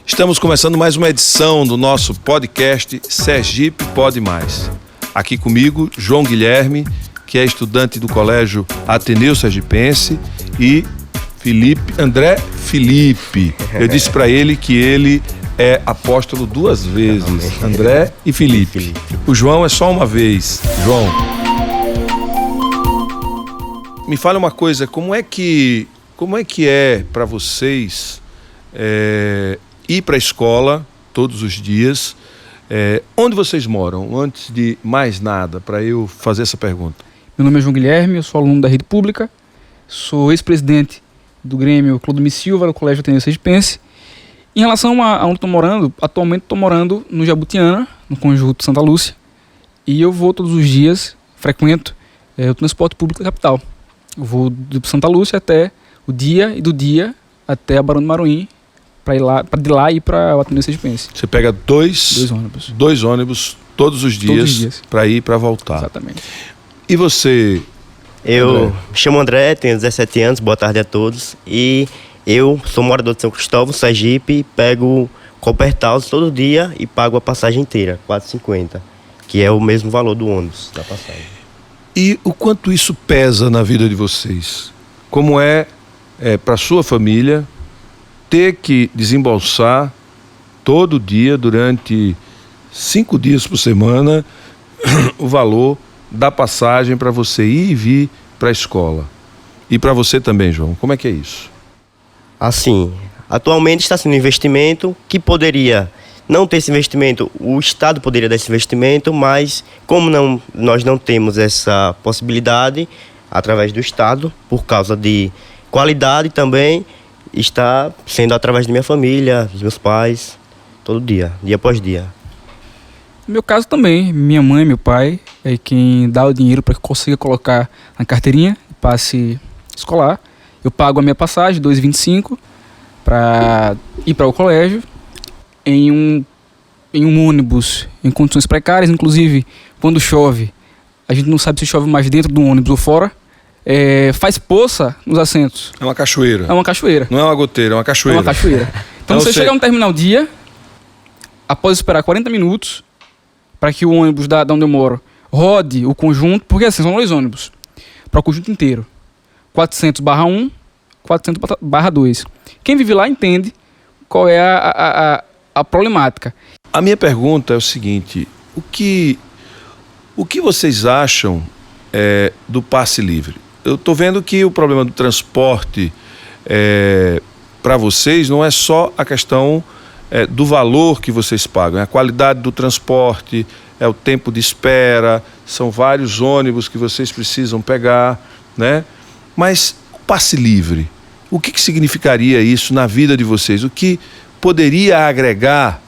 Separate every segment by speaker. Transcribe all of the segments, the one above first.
Speaker 1: Estamos começando mais uma edição do nosso podcast Sergipe Pode Mais. Aqui comigo, João Guilherme, que é estudante do Colégio Ateneu Sergipense, e André Felipe. Eu disse para ele que ele é apóstolo 2 vezes, André e Felipe. O João é só uma vez. João, me fala uma coisa, como é que é para vocês ir para a escola todos os dias? Onde vocês moram? Antes de mais nada, para eu fazer essa pergunta.
Speaker 2: Meu nome é João Guilherme, eu sou aluno da rede pública, sou ex-presidente do Grêmio Clodomir Silva, no Colégio Ateneu Sergipense. Em relação a onde estou morando, atualmente estou morando no Jabutiana, no Conjunto Santa Lúcia, e eu vou todos os dias, frequento o transporte público da capital. Eu vou de Santa Lúcia até o dia e do dia até a Barão do Maruim, para de lá ir para o Ateneu Sergipense.
Speaker 1: Você pega dois ônibus todos os dias. Para ir e para voltar.
Speaker 2: Exatamente.
Speaker 1: E você?
Speaker 3: Eu me chamo André, tenho 17 anos, boa tarde a todos. E eu sou morador de São Cristóvão, Sergipe, pego Copperhouse todo dia e pago a passagem inteira, R$ 4,50, que é o mesmo valor do ônibus da passagem.
Speaker 1: E o quanto isso pesa na vida de vocês? Como é para sua família ter que desembolsar todo dia, durante 5 dias por semana, o valor da passagem para você ir e vir para a escola? E para você também, João, como é que é isso?
Speaker 3: Assim, atualmente está sendo um investimento que poderia não ter esse investimento, o Estado poderia dar esse investimento, mas como nós não temos essa possibilidade através do Estado, por causa de qualidade também, está sendo através de minha família, dos meus pais, todo dia após dia.
Speaker 2: No meu caso também, minha mãe e meu pai é quem dá o dinheiro para que eu consiga colocar na carteirinha, passe escolar. Eu pago a minha passagem, R$ 2,25, para ir para o colégio, em um ônibus em condições precárias. Inclusive, quando chove, a gente não sabe se chove mais dentro do ônibus ou fora. Faz poça nos assentos.
Speaker 1: É uma cachoeira.
Speaker 2: É uma cachoeira.
Speaker 1: Não é uma goteira, é uma cachoeira.
Speaker 2: É uma cachoeira. Então você chega no terminal dia, após esperar 40 minutos, para que o ônibus da onde eu moro rode o conjunto, porque assim, são 2 ônibus, para o conjunto inteiro. 400/1, 400/2. Quem vive lá entende qual é a problemática.
Speaker 1: A minha pergunta é o seguinte: o que vocês acham do passe livre? Eu estou vendo que o problema do transporte para vocês não é só a questão do valor que vocês pagam, é a qualidade do transporte, é o tempo de espera, são vários ônibus que vocês precisam pegar, né? Mas o passe livre, o que significaria isso na vida de vocês? O que poderia agregar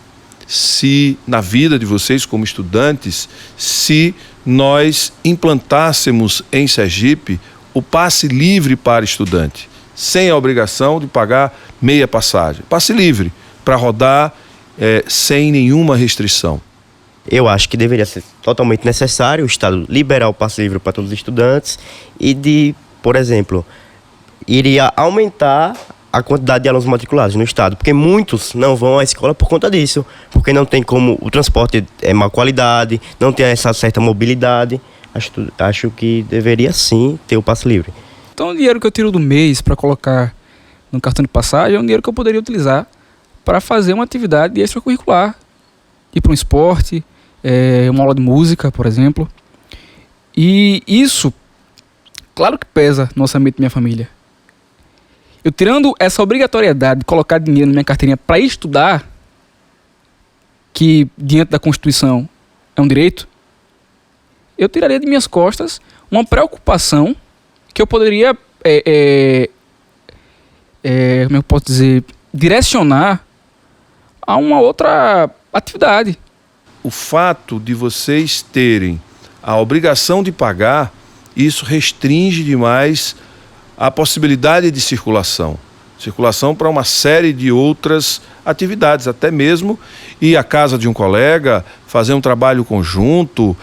Speaker 1: na vida de vocês como estudantes, se nós implantássemos em Sergipe o passe livre para estudante, sem a obrigação de pagar meia passagem? Passe livre para rodar sem nenhuma restrição.
Speaker 3: Eu acho que deveria ser totalmente necessário o Estado liberar o passe livre para todos os estudantes e por exemplo, iria aumentar a quantidade de alunos matriculados no estado, porque muitos não vão à escola por conta disso, porque não tem como, o transporte é má qualidade, não tem essa certa mobilidade. Acho que deveria sim ter o passe livre.
Speaker 2: Então o dinheiro que eu tiro do mês para colocar no cartão de passagem é um dinheiro que eu poderia utilizar para fazer uma atividade extracurricular, ir para um esporte, uma aula de música, por exemplo. E isso, claro que pesa no orçamento da minha família. Eu tirando essa obrigatoriedade de colocar dinheiro na minha carteirinha para estudar, que diante da Constituição é um direito, eu tiraria de minhas costas uma preocupação que eu poderia, como eu posso dizer, direcionar a uma outra atividade.
Speaker 1: O fato de vocês terem a obrigação de pagar, isso restringe demais a possibilidade de circulação para uma série de outras atividades, até mesmo ir à casa de um colega, fazer um trabalho conjunto,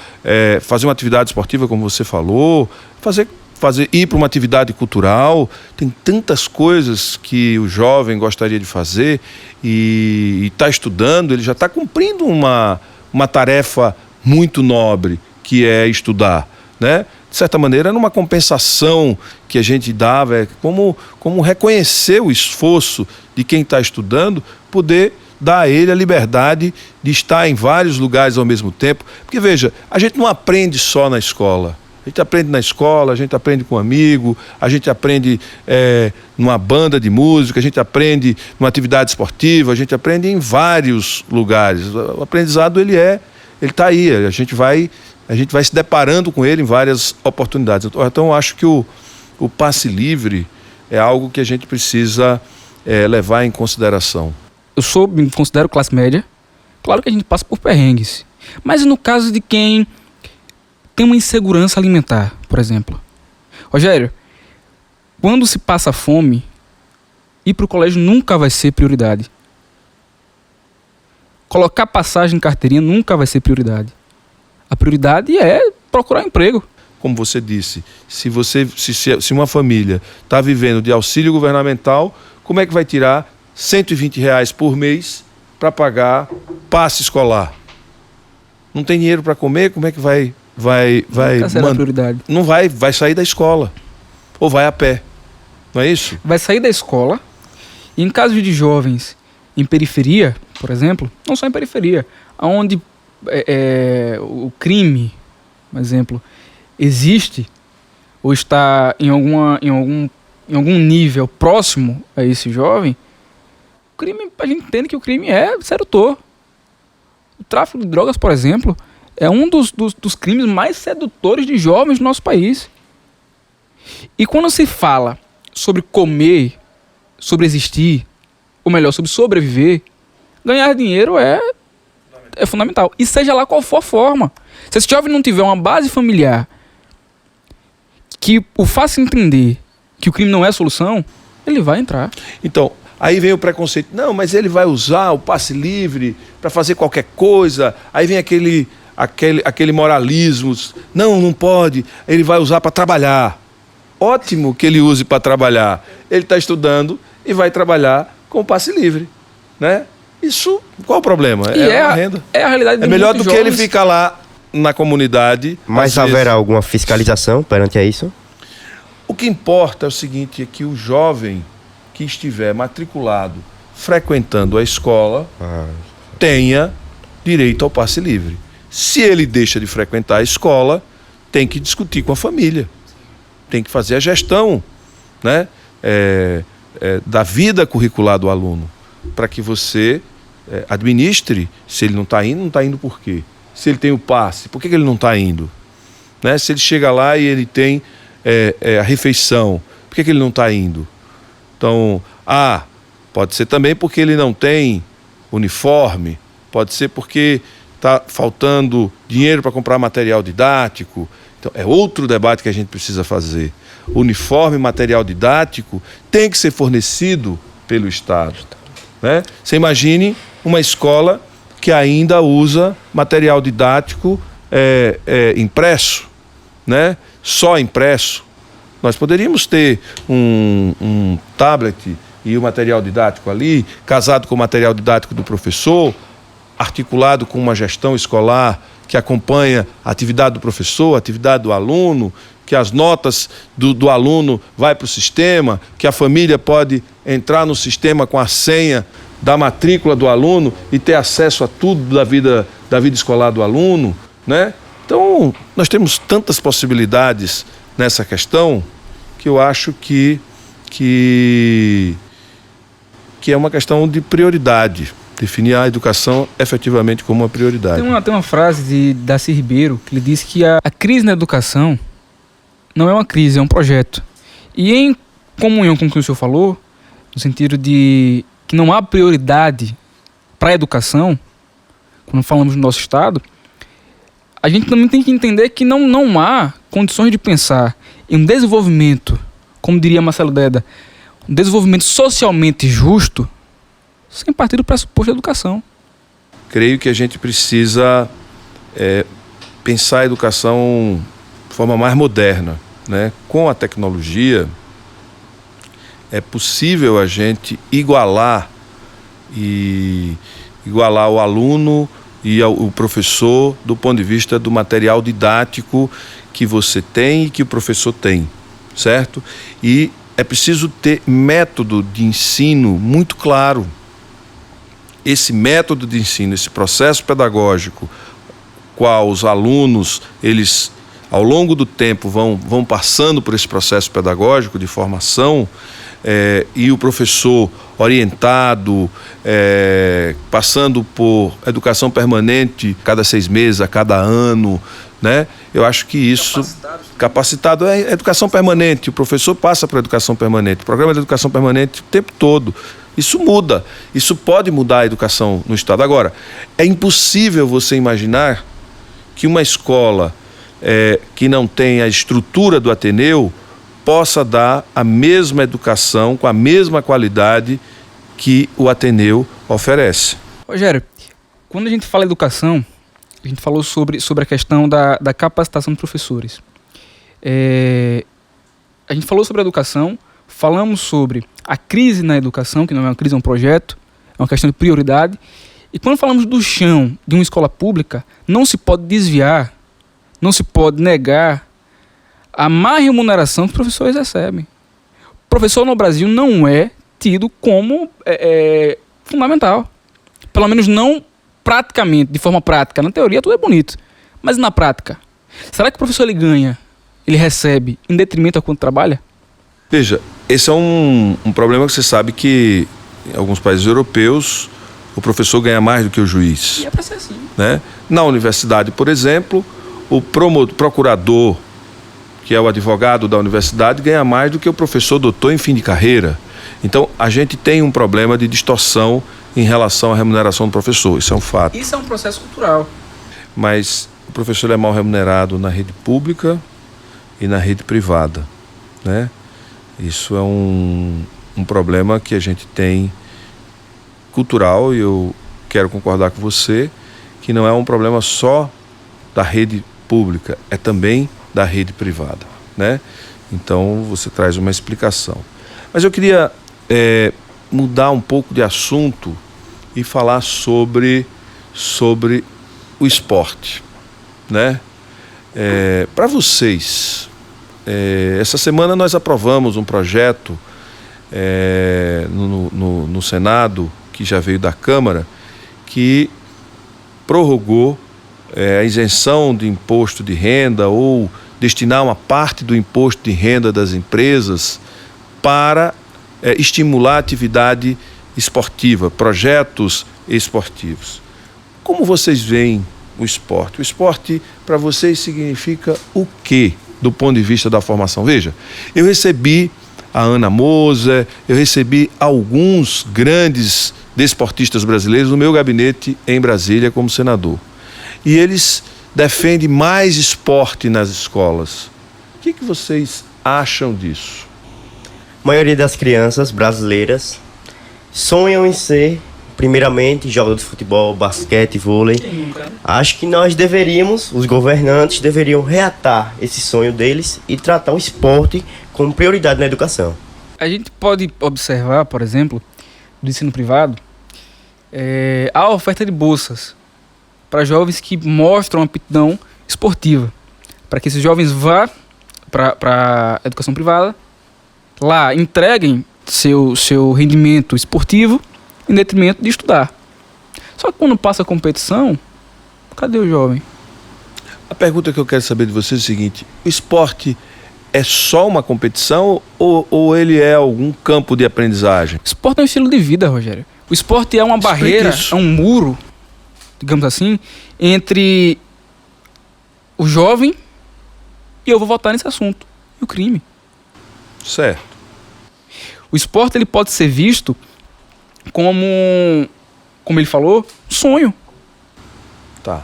Speaker 1: fazer uma atividade esportiva, como você falou, fazer ir para uma atividade cultural. Tem tantas coisas que o jovem gostaria de fazer e está estudando, ele já está cumprindo uma tarefa muito nobre, que é estudar, né? De certa maneira, numa compensação que a gente dava, como reconhecer o esforço de quem está estudando, poder dar a ele a liberdade de estar em vários lugares ao mesmo tempo. Porque, veja, a gente não aprende só na escola. A gente aprende na escola, a gente aprende com um amigo, a gente aprende numa banda de música, a gente aprende numa atividade esportiva, a gente aprende em vários lugares. O aprendizado, ele está aí, a gente vai se deparando com ele em várias oportunidades. Então, eu acho que o passe livre é algo que a gente precisa levar em consideração.
Speaker 2: Eu me considero classe média. Claro que a gente passa por perrengues. Mas no caso de quem tem uma insegurança alimentar, por exemplo. Rogério, quando se passa fome, ir para o colégio nunca vai ser prioridade. Colocar passagem em carteirinha nunca vai ser prioridade. A prioridade é procurar emprego.
Speaker 1: Como você disse, se uma família está vivendo de auxílio governamental, como é que vai tirar R$120 por mês para pagar passe escolar? Não tem dinheiro para comer, como é que vai
Speaker 2: Nunca será prioridade.
Speaker 1: Não vai sair da escola. Ou vai a pé. Não é isso?
Speaker 2: Vai sair da escola. E em caso de jovens em periferia, por exemplo, não só em periferia, onde o crime, por exemplo, existe ou está em algum nível próximo a esse jovem, o crime, a gente entende que o crime é sedutor. O tráfico de drogas, por exemplo, é um dos crimes mais sedutores de jovens do nosso país. E quando se fala sobre comer, sobre existir, ou melhor, sobre sobreviver, ganhar dinheiro é fundamental. E seja lá qual for a forma. Se esse jovem não tiver uma base familiar que o faça entender que o crime não é a solução, ele vai entrar.
Speaker 1: Então, aí vem o preconceito. Não, mas ele vai usar o passe livre para fazer qualquer coisa. Aí vem aquele moralismo. Não pode. Ele vai usar para trabalhar. Ótimo que ele use para trabalhar. Ele está estudando e vai trabalhar com o passe livre, né? Isso, qual o problema?
Speaker 2: É
Speaker 1: uma renda.
Speaker 2: É a realidade de
Speaker 1: É melhor do
Speaker 2: muitos
Speaker 1: que ele
Speaker 2: jovens.
Speaker 1: ficar lá na comunidade.
Speaker 3: Mas haverá alguma fiscalização perante a isso?
Speaker 1: O que importa é o seguinte, é que o jovem que estiver matriculado, frequentando a escola, tenha direito ao passe livre. Se ele deixa de frequentar a escola, tem que discutir com a família. Tem que fazer a gestão, né, da vida curricular do aluno, para que você administre. Se ele não está indo por quê? Se ele tem o passe, por que ele não está indo? Né? Se ele chega lá e ele tem a refeição, por que ele não está indo? Então, pode ser também porque ele não tem uniforme, pode ser porque está faltando dinheiro para comprar material didático. Então, é outro debate que a gente precisa fazer. Uniforme, material didático tem que ser fornecido pelo Estado. Né? Você imagine uma escola que ainda usa material didático impresso, né? Só impresso. Nós poderíamos ter um tablet e o material didático ali, casado com o material didático do professor, articulado com uma gestão escolar que acompanha a atividade do professor, a atividade do aluno, que as notas do aluno vai para o sistema, que a família pode entrar no sistema com a senha da matrícula do aluno e ter acesso a tudo da vida escolar do aluno, né? Então, nós temos tantas possibilidades nessa questão que eu acho que é uma questão de prioridade. Definir a educação efetivamente como uma prioridade.
Speaker 2: Tem uma frase de Darcy Ribeiro que ele diz que a crise na educação não é uma crise, é um projeto. E em comunhão com o que o senhor falou, no sentido de que não há prioridade para a educação, quando falamos do nosso Estado, a gente também tem que entender que não há condições de pensar em um desenvolvimento, como diria Marcelo Deda, um desenvolvimento socialmente justo, sem partir do pressuposto da educação.
Speaker 1: Creio que a gente precisa pensar a educação de forma mais moderna, né, com a tecnologia, é possível a gente igualar o aluno e o professor do ponto de vista do material didático que você tem e que o professor tem, certo? E é preciso ter método de ensino muito claro. Esse método de ensino, esse processo pedagógico, qual os alunos, eles ao longo do tempo vão passando por esse processo pedagógico de formação, e o professor orientado, passando por educação permanente cada 6 meses, a cada ano, né? Eu acho que isso... Capacitado é educação permanente, o professor passa para a educação permanente, o programa de educação permanente o tempo todo. Isso muda, isso pode mudar a educação no Estado. Agora, é impossível você imaginar que uma escola que não tem a estrutura do Ateneu possa dar a mesma educação, com a mesma qualidade que o Ateneu oferece.
Speaker 2: Rogério, quando a gente fala em educação, a gente falou sobre a questão da capacitação dos professores. A gente falou sobre a educação, falamos sobre a crise na educação, que não é uma crise, é um projeto, é uma questão de prioridade. E quando falamos do chão de uma escola pública, não se pode desviar, não se pode negar a má remuneração que os professores recebem. O professor no Brasil não é tido como fundamental. Pelo menos não praticamente, de forma prática. Na teoria tudo é bonito, mas na prática, será que o professor ele recebe em detrimento a quanto trabalha?
Speaker 1: Veja, esse é um problema que você sabe que em alguns países europeus o professor ganha mais do que o juiz.
Speaker 2: E é para ser assim.
Speaker 1: Né? Na universidade, por exemplo, o procurador, que é o advogado da universidade, ganha mais do que o professor doutor em fim de carreira. Então, a gente tem um problema de distorção em relação à remuneração do professor. Isso é um fato.
Speaker 2: Isso é um processo cultural.
Speaker 1: Mas o professor é mal remunerado na rede pública e na rede privada, né? Isso é um problema que a gente tem cultural, e eu quero concordar com você que não é um problema só da rede pública, é também da rede privada, né? Então você traz uma explicação. Mas eu queria mudar um pouco de assunto e falar sobre o esporte, né? Para vocês, essa semana nós aprovamos um projeto no Senado, que já veio da Câmara, que prorrogou a isenção de imposto de renda ou destinar uma parte do imposto de renda das empresas para estimular a atividade esportiva, projetos esportivos. Como vocês veem o esporte? O esporte para vocês significa o quê do ponto de vista da formação? Veja, eu recebi a Ana Moser, eu recebi alguns grandes desportistas brasileiros no meu gabinete em Brasília como senador. E eles defendem mais esporte nas escolas. O que vocês acham disso?
Speaker 3: A maioria das crianças brasileiras sonham em ser, primeiramente, jogadores de futebol, basquete, vôlei. Acho que nós os governantes deveriam reatar esse sonho deles e tratar o esporte como prioridade na educação.
Speaker 2: A gente pode observar, por exemplo, do ensino privado, a oferta de bolsas para jovens que mostram aptidão esportiva, para que esses jovens vá para a educação privada, lá entreguem seu rendimento esportivo em detrimento de estudar. Só que quando passa a competição, cadê o jovem?
Speaker 1: A pergunta que eu quero saber de vocês é o seguinte: o esporte é só uma competição ou ele é algum campo de aprendizagem?
Speaker 2: O esporte é um estilo de vida, Rogério. O esporte é uma barreira, é um muro, digamos assim, entre o jovem, e eu vou voltar nesse assunto, e o crime.
Speaker 1: Certo.
Speaker 2: O esporte ele pode ser visto como ele falou, sonho.
Speaker 1: Tá.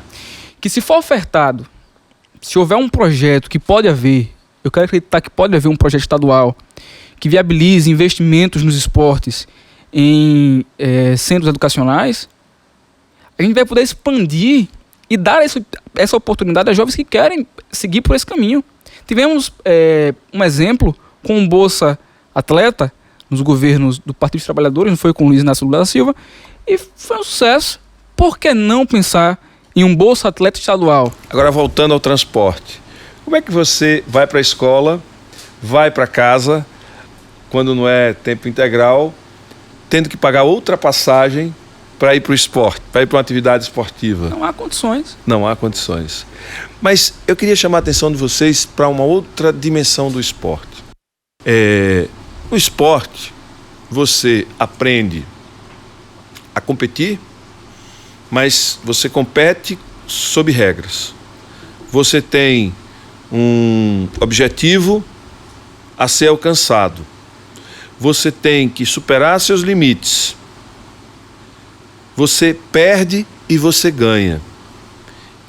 Speaker 2: Que se for ofertado, se houver um projeto que pode haver, eu quero acreditar que pode haver um projeto estadual que viabilize investimentos nos esportes em centros educacionais, a gente vai poder expandir e dar essa oportunidade a jovens que querem seguir por esse caminho. Tivemos um exemplo com o Bolsa Atleta, nos governos do Partido dos Trabalhadores, não foi com o Luiz Inácio Lula da Silva, e foi um sucesso. Por que não pensar em um Bolsa Atleta estadual?
Speaker 1: Agora, voltando ao transporte, como é que você vai para a escola, vai para casa, quando não é tempo integral, tendo que pagar outra passagem para ir para o esporte, para ir para uma atividade esportiva?
Speaker 2: Não há condições.
Speaker 1: Não há condições. Mas eu queria chamar a atenção de vocês para uma outra dimensão do esporte. No esporte, você aprende a competir, mas você compete sob regras. Você tem um objetivo a ser alcançado. Você tem que superar seus limites. Você perde e você ganha.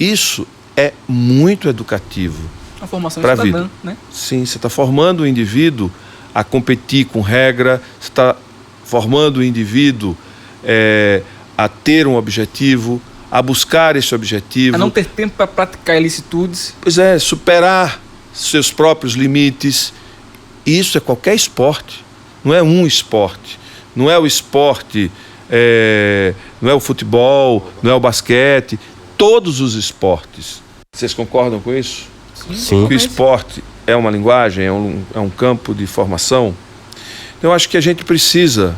Speaker 1: Isso é muito educativo
Speaker 2: A formação
Speaker 1: para a
Speaker 2: cidadã,
Speaker 1: vida.
Speaker 2: né?
Speaker 1: Sim, você está formando o indivíduo a competir com regra, você está formando o indivíduo a ter um objetivo, a buscar esse objetivo.
Speaker 2: A não ter tempo para praticar ilicitudes.
Speaker 1: Pois é, superar seus próprios limites. E isso é qualquer esporte. Não é um esporte. Não é o esporte, não é o futebol, não é o basquete. Todos os esportes. Vocês concordam com isso?
Speaker 3: Sim.
Speaker 1: Que o esporte é uma linguagem, é um campo de formação. Eu acho que a gente precisa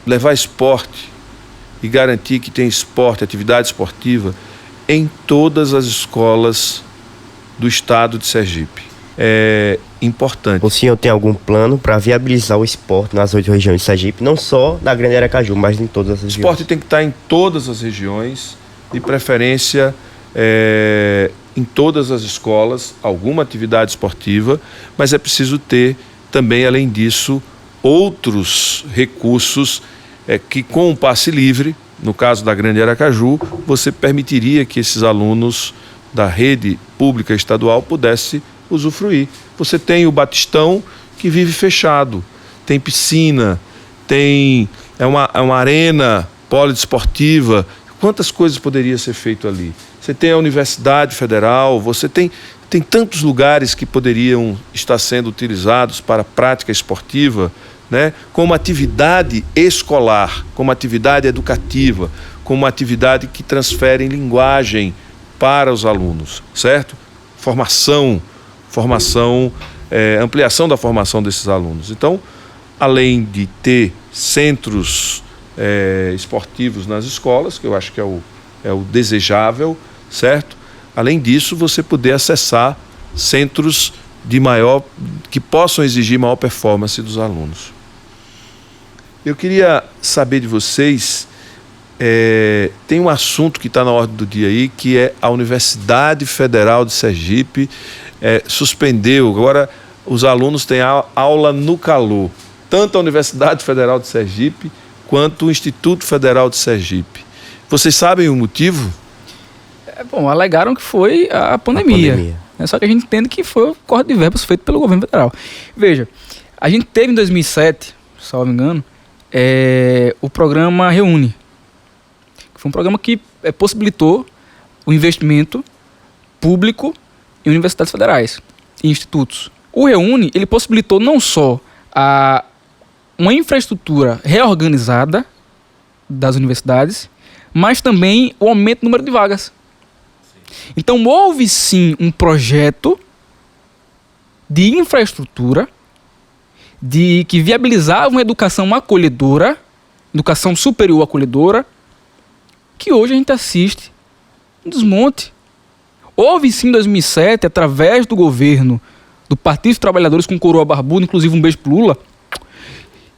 Speaker 1: levar esporte e garantir que tem esporte, atividade esportiva em todas as escolas do estado de Sergipe. É importante.
Speaker 3: O senhor tem algum plano para viabilizar o esporte nas 8 regiões de Sergipe, não só na Grande Aracaju, mas em todas as
Speaker 1: O
Speaker 3: regiões?
Speaker 1: esporte tem que estar em todas as regiões, de preferência em todas as escolas, alguma atividade esportiva, mas é preciso ter também, além disso, outros recursos que com o passe livre, no caso da Grande Aracaju, você permitiria que esses alunos da rede pública estadual pudessem usufruir. Você tem o Batistão, que vive fechado, tem piscina, tem uma arena polidesportiva. Quantas coisas poderiam ser feitas ali? Você tem a Universidade Federal, você tem tantos lugares que poderiam estar sendo utilizados para a prática esportiva, né? Como atividade escolar, como atividade educativa, como atividade que transfere linguagem para os alunos, certo? Formação, ampliação da formação desses alunos. Então, além de ter centros esportivos nas escolas, que eu acho que é o desejável, certo? Além disso, você poder acessar centros que possam exigir maior performance dos alunos. Eu queria saber de vocês, tem um assunto que está na ordem do dia aí, que é a Universidade Federal de Sergipe suspendeu. Agora os alunos têm aula no calor, tanto a Universidade Federal de Sergipe quanto o Instituto Federal de Sergipe. Vocês sabem o motivo?
Speaker 2: Bom, alegaram que foi a pandemia. Só que a gente entende que foi o corte de verbas feito pelo governo federal. Veja, a gente teve em 2007, salvo engano, o programa Reúne. Foi um programa que possibilitou o investimento público em universidades federais e institutos. O Reúne, ele possibilitou não só uma infraestrutura reorganizada das universidades, mas também o aumento do número de vagas. Então houve sim um projeto de infraestrutura que viabilizava uma educação acolhedora, educação superior acolhedora, que hoje a gente assiste um desmonte. Houve sim em 2007, através do governo do Partido dos Trabalhadores com coroa barbuda, inclusive um beijo pro Lula,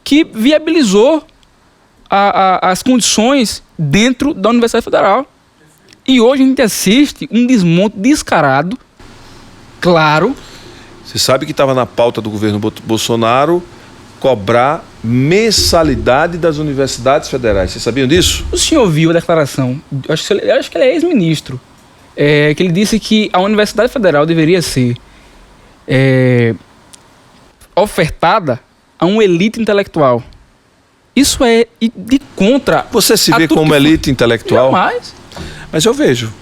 Speaker 2: que viabilizou as condições dentro da Universidade Federal. E hoje a gente assiste um desmonte descarado, claro.
Speaker 1: Você sabe que estava na pauta do governo Bolsonaro cobrar mensalidade das universidades federais. Vocês sabiam disso?
Speaker 2: O senhor viu a declaração, acho que ele é ex-ministro, que ele disse que a Universidade Federal deveria ser ofertada a uma elite intelectual. Isso é de contra.
Speaker 1: Você se vê como elite intelectual?
Speaker 2: Jamais.
Speaker 1: Mas eu vejo.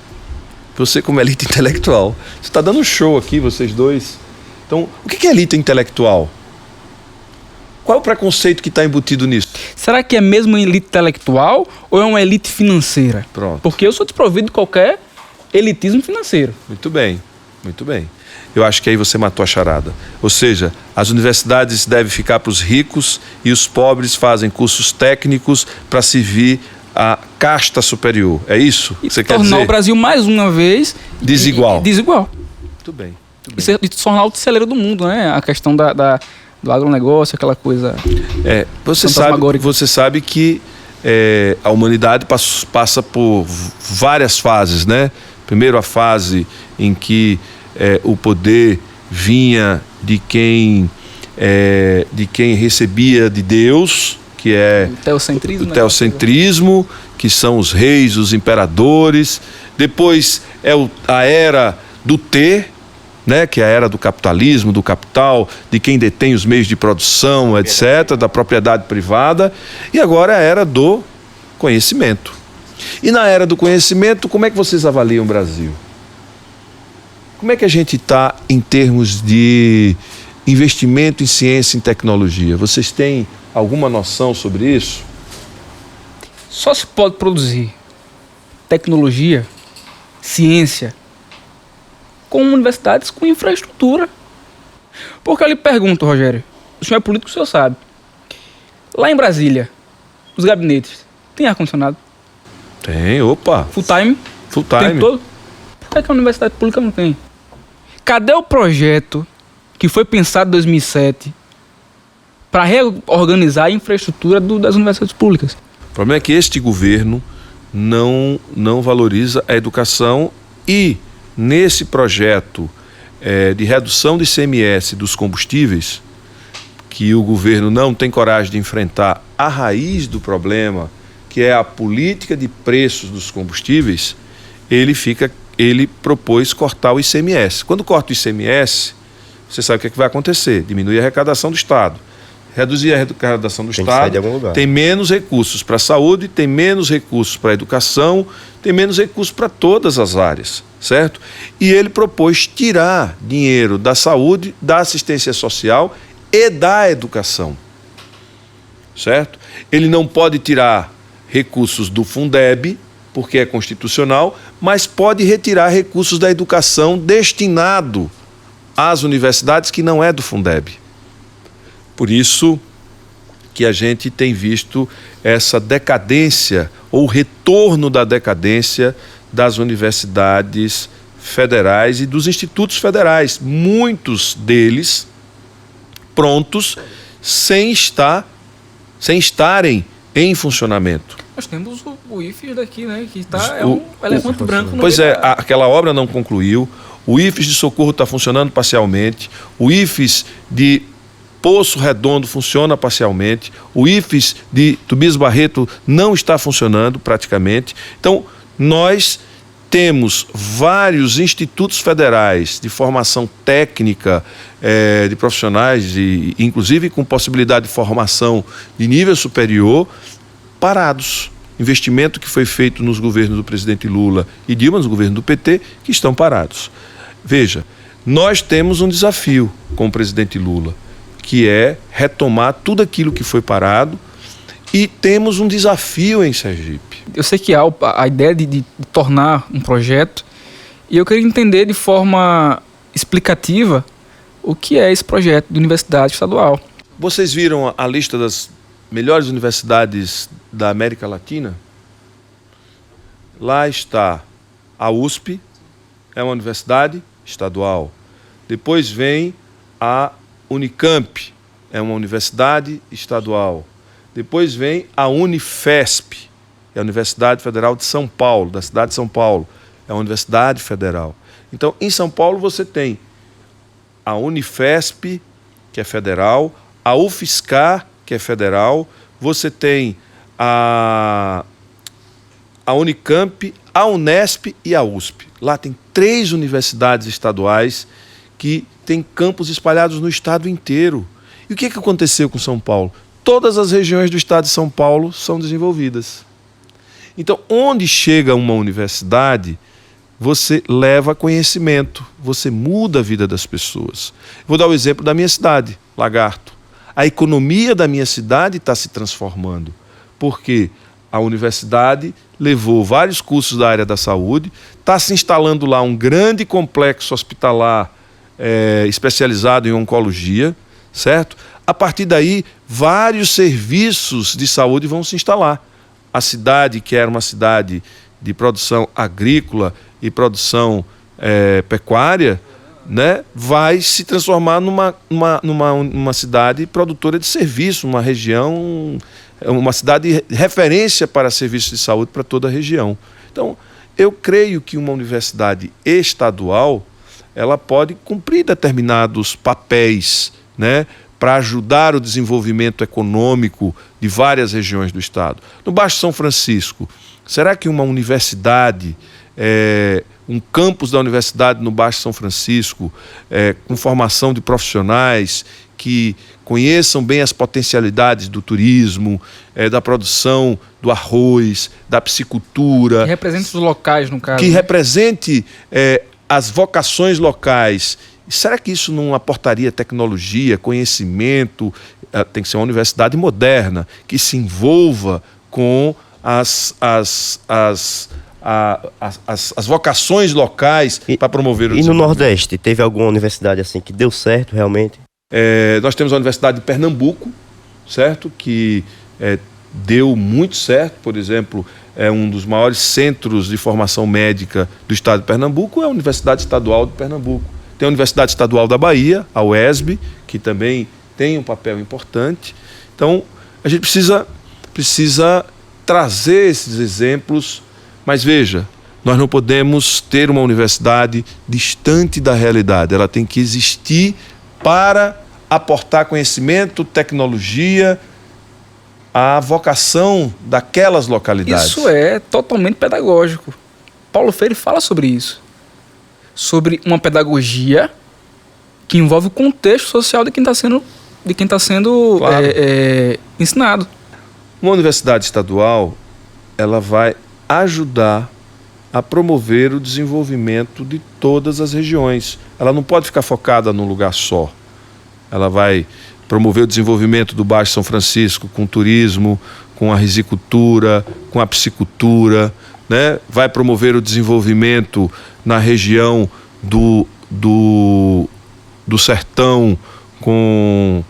Speaker 1: Você como elite intelectual. Você está dando um show aqui, vocês dois. Então, o que é elite intelectual? Qual é o preconceito que está embutido nisso?
Speaker 2: Será que é mesmo uma elite intelectual ou é uma elite financeira?
Speaker 1: Pronto.
Speaker 2: Porque eu sou desprovido de qualquer elitismo financeiro.
Speaker 1: Muito bem, muito bem. Eu acho que aí você matou a charada. Ou seja, as universidades devem ficar para os ricos e os pobres fazem cursos técnicos para servir a casta superior. É isso
Speaker 2: E
Speaker 1: que você quer
Speaker 2: tornar
Speaker 1: dizer?
Speaker 2: o Brasil, mais uma vez...
Speaker 1: Desigual.
Speaker 2: Desigual.
Speaker 1: Muito bem. Muito bem.
Speaker 2: E tornar o celeiro do mundo, né? A questão do agronegócio, aquela coisa...
Speaker 1: Você sabe que a humanidade passa por várias fases, né? Primeiro a fase em que o poder vinha de quem recebia de Deus, que é
Speaker 2: o
Speaker 1: teocentrismo, que são os reis, os imperadores. Depois a era do ter, né, que é a era do capitalismo, do capital, de quem detém os meios de produção, etc., da propriedade privada. E agora é a era do conhecimento. E na era do conhecimento, como é que vocês avaliam o Brasil? Como é que a gente está em termos de investimento em ciência e tecnologia? Vocês têm alguma noção sobre isso?
Speaker 2: Só se pode produzir tecnologia, ciência, com universidades com infraestrutura. Porque eu lhe pergunto, Rogério, o senhor é político, o senhor sabe. Lá em Brasília, os gabinetes, tem ar-condicionado?
Speaker 1: Tem, opa.
Speaker 2: Full time?
Speaker 1: Full
Speaker 2: O tempo
Speaker 1: time.
Speaker 2: todo? Por que a universidade pública não tem? Cadê o projeto que foi pensado em 2007 para reorganizar a infraestrutura das universidades públicas?
Speaker 1: O problema é que este governo não valoriza a educação e nesse projeto de redução do ICMS dos combustíveis, que o governo não tem coragem de enfrentar a raiz do problema, que é a política de preços dos combustíveis, ele propôs cortar o ICMS. Quando corta o ICMS, você sabe o que vai acontecer? Diminui a arrecadação do Estado. Reduzir a arrecadação do Estado, tem menos recursos para a saúde, tem menos recursos para a educação, tem menos recursos para todas as áreas, certo? E ele propôs tirar dinheiro da saúde, da assistência social e da educação, certo? Ele não pode tirar recursos do Fundeb, porque é constitucional, mas pode retirar recursos da educação destinado às universidades que não é do Fundeb. Por isso que a gente tem visto essa decadência, ou retorno da decadência das universidades federais e dos institutos federais, muitos deles prontos sem estarem em funcionamento.
Speaker 2: Nós temos o IFES daqui, né? Que é um elefante branco.
Speaker 1: Pois é, aquela obra não concluiu. O IFES de Socorro está funcionando parcialmente. O IFES de Poço Redondo funciona parcialmente. O IFES de Tobias Barreto não está funcionando praticamente. Então, nós temos vários institutos federais de formação técnica de profissionais, inclusive com possibilidade de formação de nível superior, parados. Investimento que foi feito nos governos do presidente Lula e Dilma, nos governos do PT, que estão parados. Veja, nós temos um desafio com o presidente Lula, que é retomar tudo aquilo que foi parado, e temos um desafio em Sergipe.
Speaker 2: Eu sei que há a ideia de tornar um projeto, e eu queria entender de forma explicativa o que é esse projeto de universidade estadual.
Speaker 1: Vocês viram a lista das melhores universidades da América Latina? Lá está a USP, é uma universidade estadual. Depois vem a Unicamp, é uma universidade estadual. Depois vem a Unifesp, é a Universidade Federal de São Paulo, da cidade de São Paulo, é uma universidade federal. Então, em São Paulo você tem a Unifesp, que é federal, a UFSCar, que é federal, você tem a Unicamp, a Unesp e a USP. Lá tem 3 universidades estaduais que têm campos espalhados no estado inteiro. E o que aconteceu com São Paulo? Todas as regiões do estado de São Paulo são desenvolvidas. Então, onde chega uma universidade, você leva conhecimento, você muda a vida das pessoas. Vou dar o exemplo da minha cidade, Lagarto. A economia da minha cidade está se transformando, porque a universidade levou vários cursos da área da saúde, está se instalando lá um grande complexo hospitalar especializado em oncologia, certo? A partir daí, vários serviços de saúde vão se instalar. A cidade, que era uma cidade de produção agrícola e produção pecuária, né, vai se transformar numa cidade produtora de serviço, uma região, uma cidade de referência para serviços de saúde para toda a região. Então, eu creio que uma universidade estadual ela pode cumprir determinados papéis, né, para ajudar o desenvolvimento econômico de várias regiões do estado. No Baixo São Francisco, será que uma universidade, um campus da universidade no Baixo São Francisco, com formação de profissionais que conheçam bem as potencialidades do turismo, da produção do arroz, da piscicultura...
Speaker 2: Que represente os locais, no caso.
Speaker 1: Que represente as vocações locais. Será que isso não aportaria tecnologia, conhecimento? Tem que ser uma universidade moderna, que se envolva com as vocações locais para promover o desenvolvimento.
Speaker 3: E no Nordeste, teve alguma universidade assim que deu certo realmente?
Speaker 1: Nós temos a Universidade de Pernambuco, certo? Que deu muito certo. Por exemplo, é um dos maiores centros de formação médica do estado de Pernambuco, é a Universidade Estadual de Pernambuco. Tem a Universidade Estadual da Bahia, a UESB, que também tem um papel importante. Então, a gente precisa trazer esses exemplos, mas veja, nós não podemos ter uma universidade distante da realidade. Ela tem que existir para aportar conhecimento, tecnologia, a vocação daquelas localidades.
Speaker 2: Isso é totalmente pedagógico. Paulo Freire fala sobre isso. Sobre uma pedagogia que envolve o contexto social de quem está sendo
Speaker 1: Claro.
Speaker 2: ensinado.
Speaker 1: Uma universidade estadual, ela vai ajudar a promover o desenvolvimento de todas as regiões. Ela não pode ficar focada num lugar só. Ela vai promover o desenvolvimento do Baixo São Francisco com turismo, com a risicultura, com a piscicultura, né? Vai promover o desenvolvimento na região do sertão, com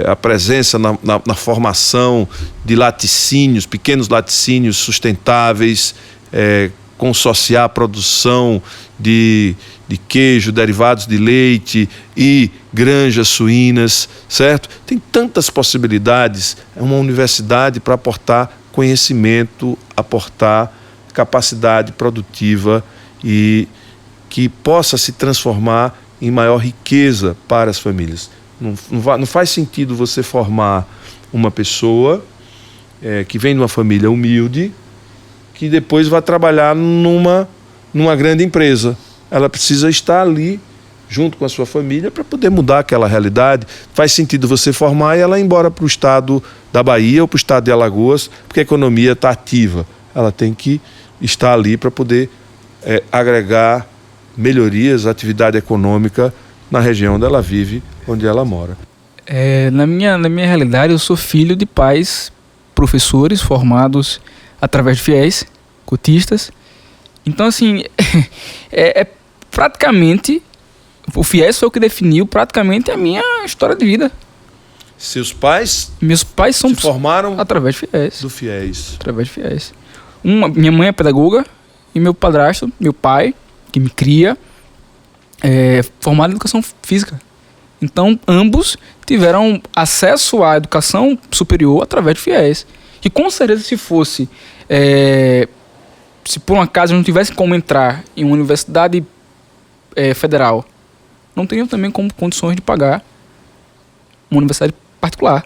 Speaker 1: a presença na formação de laticínios, pequenos laticínios sustentáveis, consociar a produção de queijo, derivados de leite e granjas suínas, certo? Tem tantas possibilidades. É uma universidade para aportar conhecimento, aportar capacidade produtiva e que possa se transformar em maior riqueza para as famílias. Não faz sentido você formar uma pessoa que vem de uma família humilde, que depois vai trabalhar numa grande empresa. Ela precisa estar ali junto com a sua família para poder mudar aquela realidade. Faz sentido você formar e ela ir embora para o estado da Bahia ou para o estado de Alagoas, porque a economia está ativa. Ela tem que estar ali para poder agregar melhorias, atividade econômica na região onde ela vive, onde ela mora.
Speaker 2: Na minha realidade, eu sou filho de pais professores formados através de fiéis, cotistas. Então, assim, praticamente, o fiéis foi o que definiu praticamente a minha história de vida.
Speaker 1: Seus pais?
Speaker 2: Meus pais
Speaker 1: se formaram
Speaker 2: através de fiéis.
Speaker 1: Do fiéis.
Speaker 2: Através de fiéis. Minha mãe é pedagoga e meu padrasto, meu pai, que me cria, é formado em educação física. Então, ambos tiveram acesso à educação superior através de fiéis. Que com certeza, se fosse, se por um acaso eu não tivesse como entrar em uma universidade federal, não teriam também como condições de pagar uma universidade particular.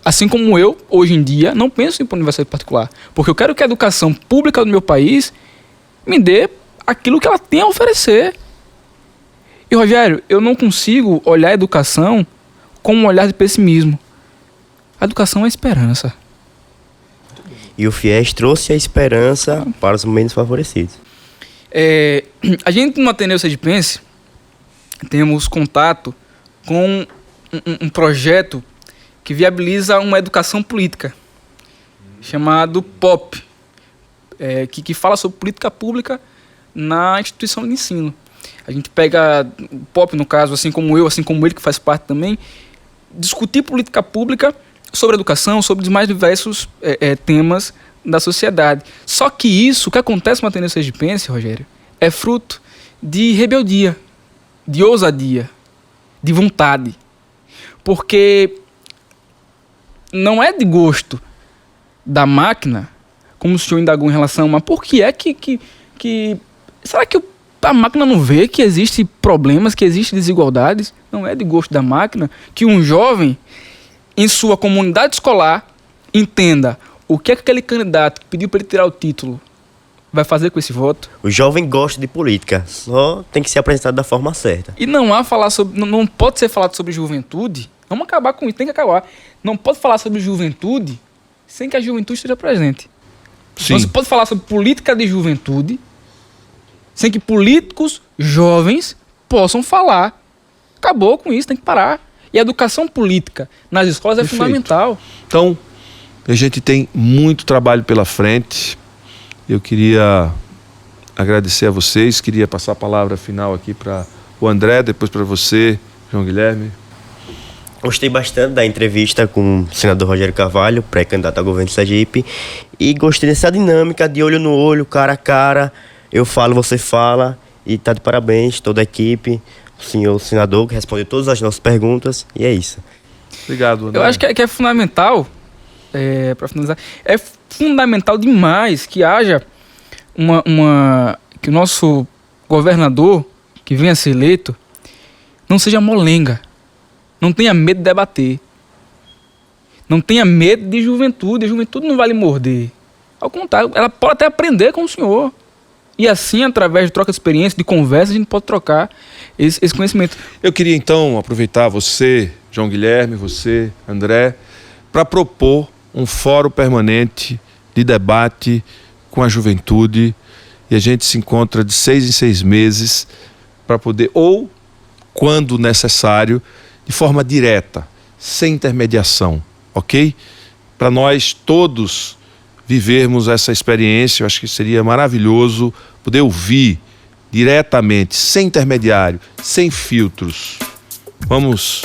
Speaker 2: Assim como eu, hoje em dia, não penso em ir para uma universidade particular. Porque eu quero que a educação pública do meu país me dê aquilo que ela tem a oferecer. E, Rogério, eu não consigo olhar a educação com um olhar de pessimismo. A educação é esperança.
Speaker 3: E o FIES trouxe a esperança para os menos favorecidos.
Speaker 2: A gente no Ateneu Sergipense temos contato com um projeto que viabiliza uma educação política, chamado POP, que fala sobre política pública na instituição de ensino. A gente pega o POP, no caso, assim como eu, assim como ele, que faz parte também, discutir política pública sobre educação, sobre os mais diversos temas da sociedade. Só que isso, o que acontece no Ateneu Sergipense, Rogério, é fruto de rebeldia, de ousadia, de vontade. Porque não é de gosto da máquina, como o senhor indagou em relação, mas por que é que será que a máquina não vê que existem problemas, que existem desigualdades? Não é de gosto da máquina que um jovem, em sua comunidade escolar, entenda o que é que aquele candidato que pediu para ele tirar o título vai fazer com esse voto.
Speaker 3: O jovem gosta de política, só tem que ser apresentado da forma certa.
Speaker 2: E não há falar sobre, não pode ser falado sobre juventude. Vamos acabar com isso, tem que acabar. Não pode falar sobre juventude sem que a juventude esteja presente.
Speaker 1: Sim.
Speaker 2: Não se pode falar sobre política de juventude sem que políticos jovens possam falar. Acabou com isso, tem que parar. E a educação política nas escolas é
Speaker 1: Perfeito.
Speaker 2: fundamental.
Speaker 1: Então, a gente tem muito trabalho pela frente. Eu queria agradecer a vocês, queria passar a palavra final aqui para o André, depois para você, João Guilherme.
Speaker 3: Gostei bastante da entrevista com o senador Rogério Carvalho, pré-candidato ao governo de Sergipe, e gostei dessa dinâmica de olho no olho, cara a cara, eu falo, você fala, e tá de parabéns toda a equipe, o senhor senador que respondeu todas as nossas perguntas, e é isso.
Speaker 1: Obrigado, André.
Speaker 2: Eu acho que é fundamental, para finalizar, é fundamental demais que haja que o nosso governador, que venha a ser eleito, não seja molenga. Não tenha medo de debater. Não tenha medo de juventude. A juventude não vai lhe morder. Ao contrário, ela pode até aprender com o senhor. E assim, através de troca de experiência, de conversa, a gente pode trocar esse conhecimento.
Speaker 1: Eu queria então aproveitar você, João Guilherme, você, André, para propor um fórum permanente de debate com a juventude. E a gente se encontra de 6 em 6 meses para poder, ou quando necessário, de forma direta, sem intermediação, ok? Para nós todos vivermos essa experiência, eu acho que seria maravilhoso poder ouvir diretamente, sem intermediário, sem filtros. Vamos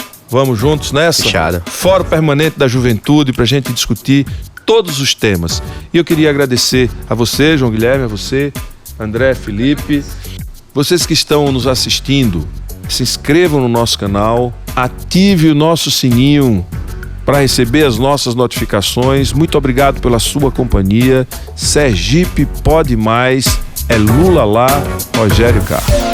Speaker 1: juntos nessa?
Speaker 3: Fechado.
Speaker 1: Fórum Permanente da Juventude, para a gente discutir todos os temas. E eu queria agradecer a você, João Guilherme, a você, André, Felipe, vocês que estão nos assistindo. Se inscrevam no nosso canal, ative o nosso sininho para receber as nossas notificações. Muito obrigado pela sua companhia. Sergipe pode mais. É Lula lá, Rogério Carvalho.